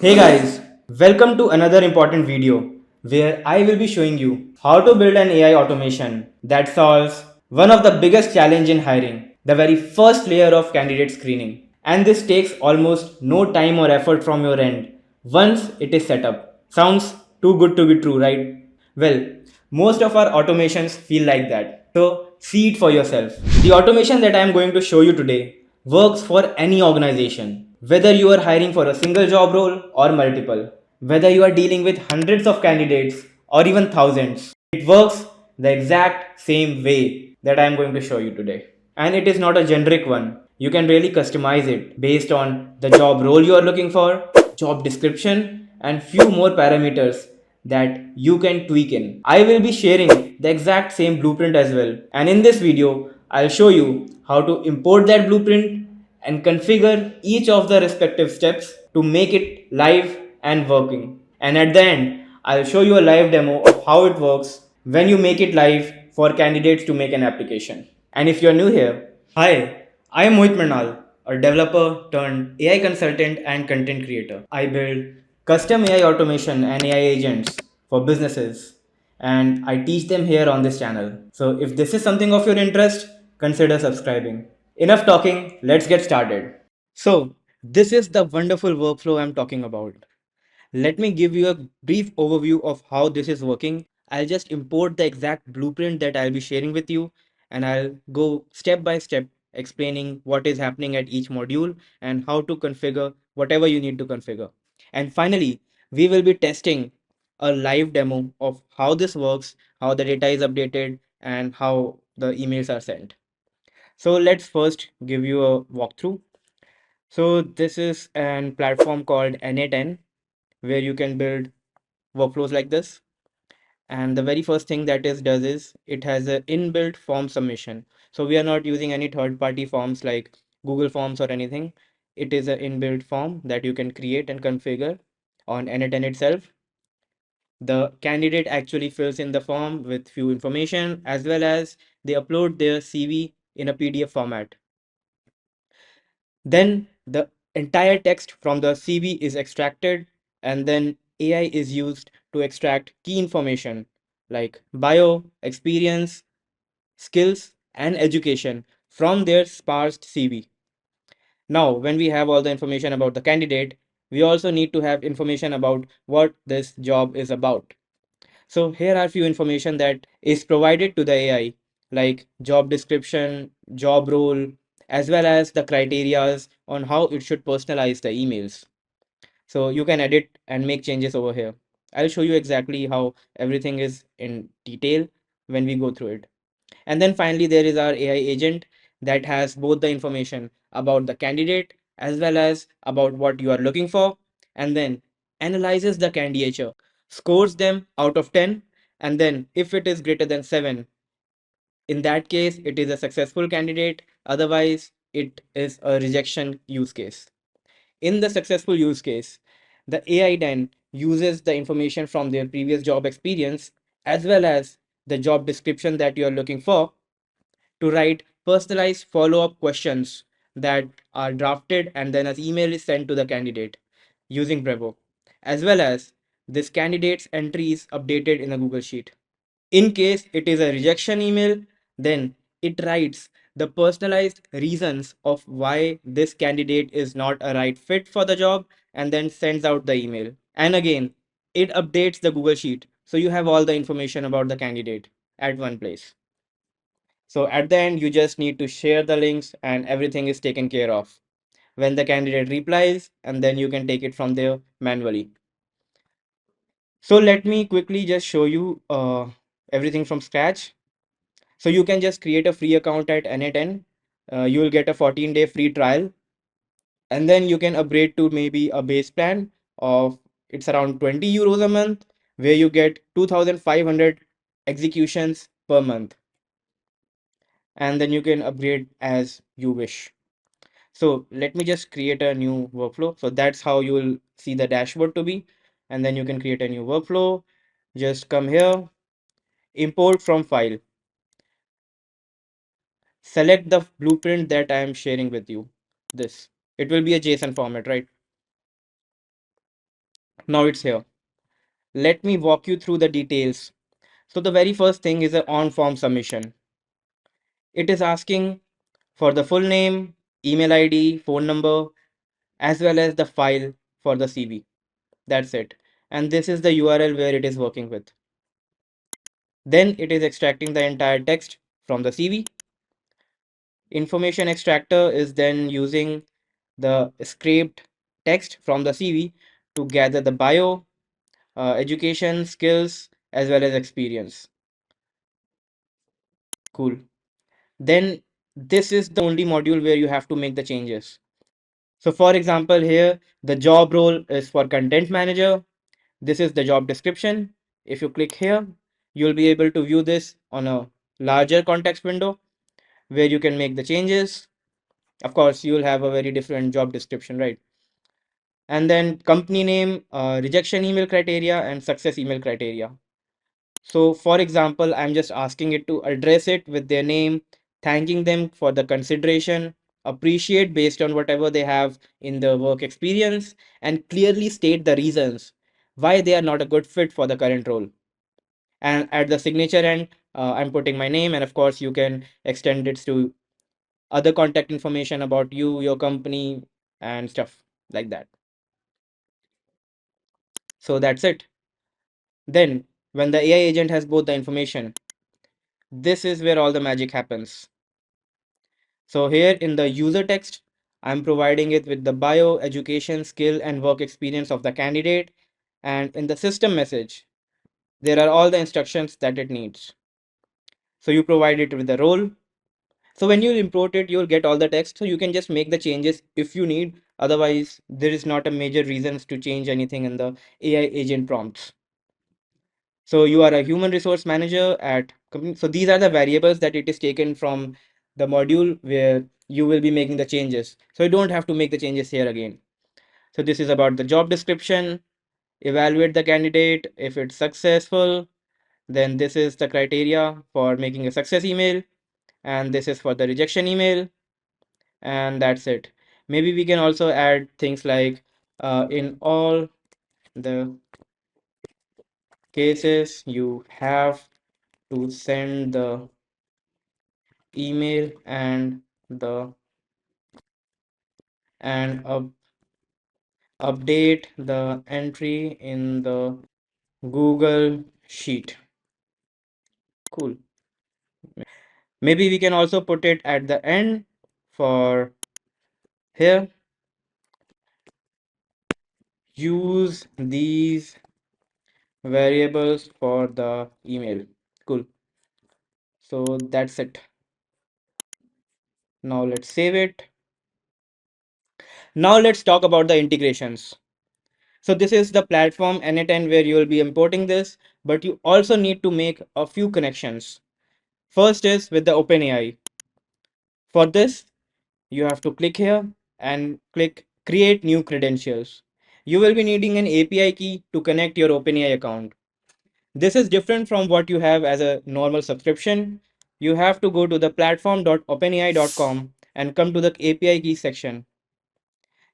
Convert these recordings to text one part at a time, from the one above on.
Hey guys, welcome to another important video where I will be showing you how to build an AI automation that solves one of the biggest challenge in hiring, the very first layer of candidate screening. And this takes almost no time or effort from your end once it is set up. Sounds too good to be true, right? Well, most of our automations feel like that. So see it for yourself. The automation that I am going to show you today works for any organization. Whether you are hiring for a single job role or multiple, whether you are dealing with hundreds of candidates or even thousands, it works the exact same way that I am going to show you today. And it is not a generic one. You can really customize it based on the job role you are looking for, job description, and few more parameters that you can tweak in. I will be sharing the exact same blueprint as well. And in this video, I'll show you how to import that blueprint and configure each of the respective steps to make it live and working. And at the end, I'll show you a live demo of how it works when you make it live for candidates to make an application. And if you're new here, hi, I am Mohit Mernal, a developer turned AI consultant and content creator. I build custom AI automation and AI agents for businesses, and I teach them here on this channel. So if this is something of your interest, consider subscribing. Enough talking, let's get started. So, this is the wonderful workflow I'm talking about. Let me give you a brief overview of how this is working. I'll just import the exact blueprint that I'll be sharing with you, and I'll go step by step explaining what is happening at each module and how to configure whatever you need to configure. And finally, we will be testing a live demo of how this works, how the data is updated, and how the emails are sent. So let's first give you a walkthrough. So this is an platform called Na10 where you can build workflows like this. And the very first thing that is does is it has an inbuilt form submission. So we are not using any third party forms like Google Forms or anything. It is an inbuilt form that you can create and configure on Na10 itself. The candidate actually fills in the form with few information as well as they upload their CV in a PDF format. Then the entire text from the CV is extracted, and then AI is used to extract key information like bio, experience, skills, and education from their sparse CV. Now, when we have all the information about the candidate, we also need to have information about what this job is about. So here are few information that is provided to the AI like job description, job role, as well as the criterias on how it should personalize the emails. So you can edit and make changes over here. I'll show you exactly how everything is in detail when we go through it. And then finally, there is our AI agent that has both the information about the candidate as well as about what you are looking for, and then analyzes the candidature, scores them out of 10, and then if it is greater than 7, in that case, it is a successful candidate. Otherwise, it is a rejection use case. In the successful use case, the AI then uses the information from their previous job experience as well as the job description that you are looking for to write personalized follow-up questions that are drafted and then as email is sent to the candidate using Brevo, as well as this candidate's entry is updated in a Google Sheet. In case it is a rejection email, then it writes the personalized reasons of why this candidate is not a right fit for the job and then sends out the email. And again, it updates the Google Sheet. So you have all the information about the candidate at one place. So at the end, you just need to share the links and everything is taken care of when the candidate replies, and then you can take it from there manually. So let me quickly just show you everything from scratch. So you can just create a free account at Na10. You will get a 14-day free trial, and then you can upgrade to maybe a base plan of it's around 20 euros a month, where you get 2,500 executions per month, and then you can upgrade as you wish. So let me just create a new workflow. So that's how you will see the dashboard to be, and then you can create a new workflow. Just come here, import from file, select the blueprint that I am sharing with you. This, it will be a JSON format, right? Now it's here. Let me walk you through the details. So the very first thing is an on-form submission. It is asking for the full name, email ID, phone number, as well as the file for the CV. That's it. And this is the URL where it is working with. Then it is extracting the entire text from the CV. Information extractor is then using the scraped text from the CV to gather the bio, education, skills, as well as experience. Cool. Then this is the only module where you have to make the changes. So for example, here the job role is for content manager. This is the job description. If you click here, you'll be able to view this on a larger context window where you can make the changes. Of course, you'll have a very different job description, right? And then company name, rejection email criteria, and success email criteria. So for example, I'm just asking it to address it with their name, thanking them for the consideration, appreciate based on whatever they have in the work experience, and clearly state the reasons why they are not a good fit for the current role. And at the signature end, I'm putting my name, and of course, you can extend it to other contact information about you, your company, and stuff like that. So that's it. Then, when the AI agent has both the information, this is where all the magic happens. So here in the user text, I'm providing it with the bio, education, skill, and work experience of the candidate. And in the system message, there are all the instructions that it needs. So you provide it with the role. So when you import it, you'll get all the text. So you can just make the changes if you need. Otherwise, there is not a major reasons to change anything in the AI agent prompts. So you are a human resource manager at company. So these are the variables that it is taken from the module where you will be making the changes. So you don't have to make the changes here again. So this is about the job description, evaluate the candidate. If it's successful, then this is the criteria for making a success email. And this is for the rejection email. And that's it. Maybe we can also add things like in all the cases, you have to send the email the and update the entry in the Google Sheet. Cool. Maybe we can also put it at the end for here. Use these variables for the email. Cool. So that's it. Now let's save it. Now let's talk about the integrations. So this is the platform N8N where you will be importing this, but you also need to make a few connections. First is with the OpenAI. For this, you have to click here and click create new credentials. You will be needing an API key to connect your OpenAI account. This is different from what you have as a normal subscription. You have to go to the platform.openai.com and come to the API key section.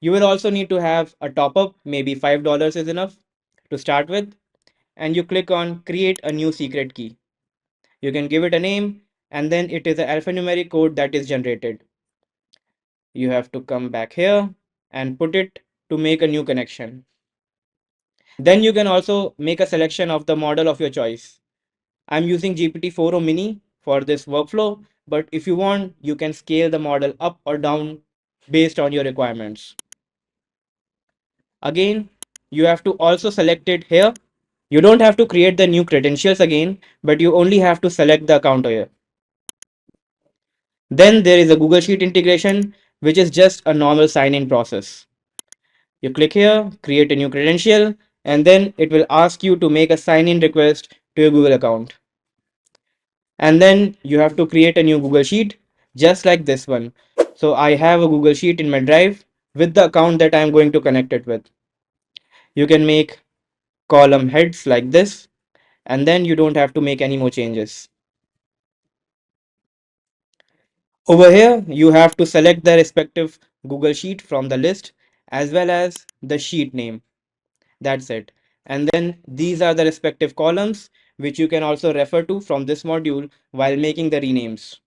You will also need to have a top up, maybe $5 is enough to start with, and you click on create a new secret key. You can give it a name, and then it is an alphanumeric code that is generated. You have to come back here and put it to make a new connection. Then you can also make a selection of the model of your choice. I'm using GPT-4o mini for this workflow, but if you want, you can scale the model up or down based on your requirements. Again, you have to also select it here. You don't have to create the new credentials again, but you only have to select the account here. Then there is a Google Sheet integration, which is just a normal sign-in process. You click here, create a new credential, and then it will ask you to make a sign-in request to your Google account. And then you have to create a new Google Sheet, just like this one. So I have a Google Sheet in my drive with the account that I'm going to connect it with. You can make column heads like this, and then you don't have to make any more changes. Over here, you have to select the respective Google Sheet from the list as well as the sheet name. That's it. And then these are the respective columns which you can also refer to from this module while making the renames.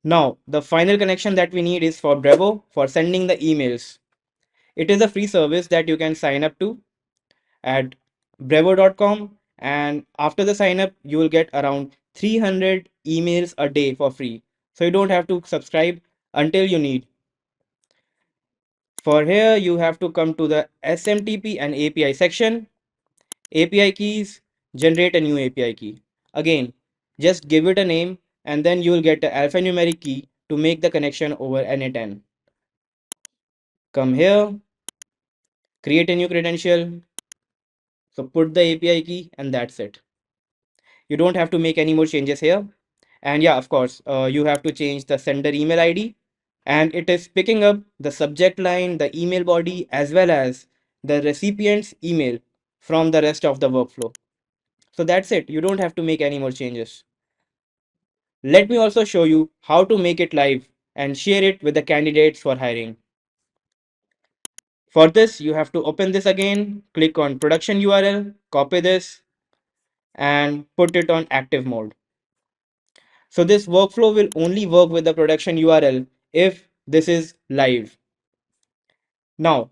Now, the final connection that we need is for Brevo for sending the emails. It is a free service that you can sign up to at brevo.com, and after the sign up you will get around 300 emails a day for free. So you don't have to subscribe until you need. For here you have to come to the SMTP and API section. API keys, generate a new API key. Again, just give it a name and then you will get the alphanumeric key to make the connection over NA10. Come here, create a new credential. So put the API key and that's it. You don't have to make any more changes here. And yeah, of course, you have to change the sender email ID, and it is picking up the subject line, the email body, as well as the recipient's email from the rest of the workflow. So that's it. You don't have to make any more changes. Let me also show you how to make it live and share it with the candidates for hiring. For this, you have to open this again, click on production URL, copy this, and put it on active mode. So this workflow will only work with the production URL if this is live. Now,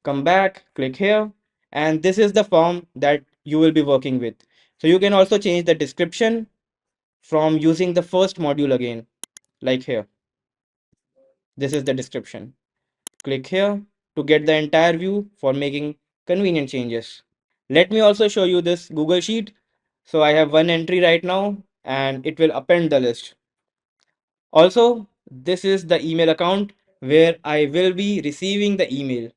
come back, click here, and this is the form that you will be working with. So you can also change the description from using the first module again, like here. This is the description. Click here to get the entire view for making convenient changes. Let me also show you this Google Sheet. So I have one entry right now and it will append the list. Also, this is the email account where I will be receiving the email.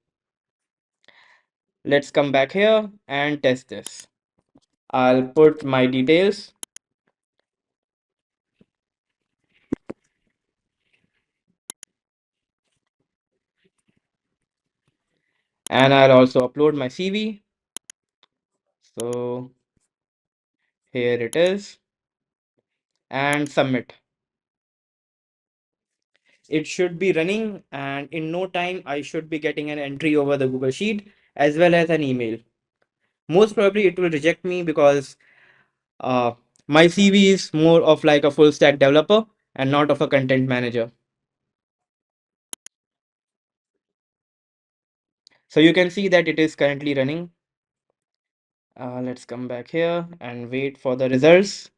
Let's come back here and test this. I'll put my details. And I'll also upload my CV. So here it is, and submit. It should be running, and in no time I should be getting an entry over the Google Sheet as well as an email. Most probably it will reject me because uh, my CV is more of like a full stack developer and not of a content manager. So you can see that it is currently running. Let's come back here and wait for the results.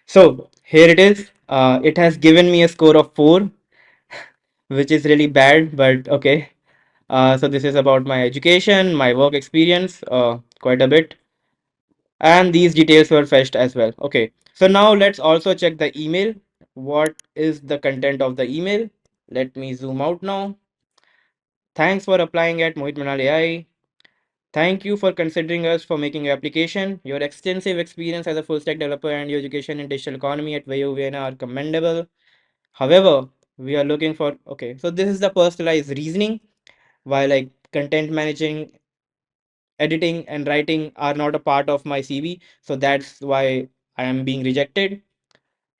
So here it is. It has given me a score of 4, which is really bad, but okay. So this is about my education, my work experience, quite a bit. And these details were fetched as well. Okay. So now let's also check the email. What is the content of the email? Let me zoom out now. Thanks for applying at Mohit Manal AI. Thank you for considering us for making your application. Your extensive experience as a full stack developer and your education in digital economy at VU Vienna are commendable. However, we are looking for, okay, so this is the personalized reasoning, while like content managing, editing and writing are not a part of my CV. So that's why I am being rejected.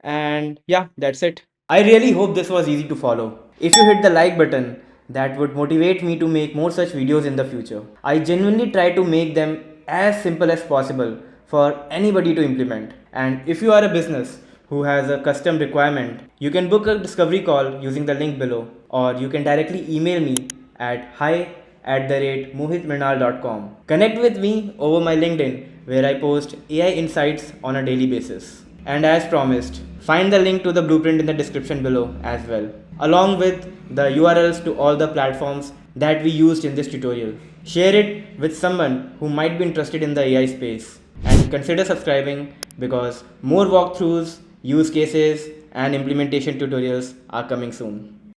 And yeah, that's it. I really hope this was easy to follow. If you hit the like button, that would motivate me to make more such videos in the future. I genuinely try to make them as simple as possible for anybody to implement. And if you are a business who has a custom requirement, you can book a discovery call using the link below, or you can directly email me at hi@mohitmrinal.com. Connect with me over my LinkedIn, where I post AI insights on a daily basis. And as promised, find the link to the blueprint in the description below as well, along with the URLs to all the platforms that we used in this tutorial. Share it with someone who might be interested in the AI space, and consider subscribing because more walkthroughs, use cases, and implementation tutorials are coming soon.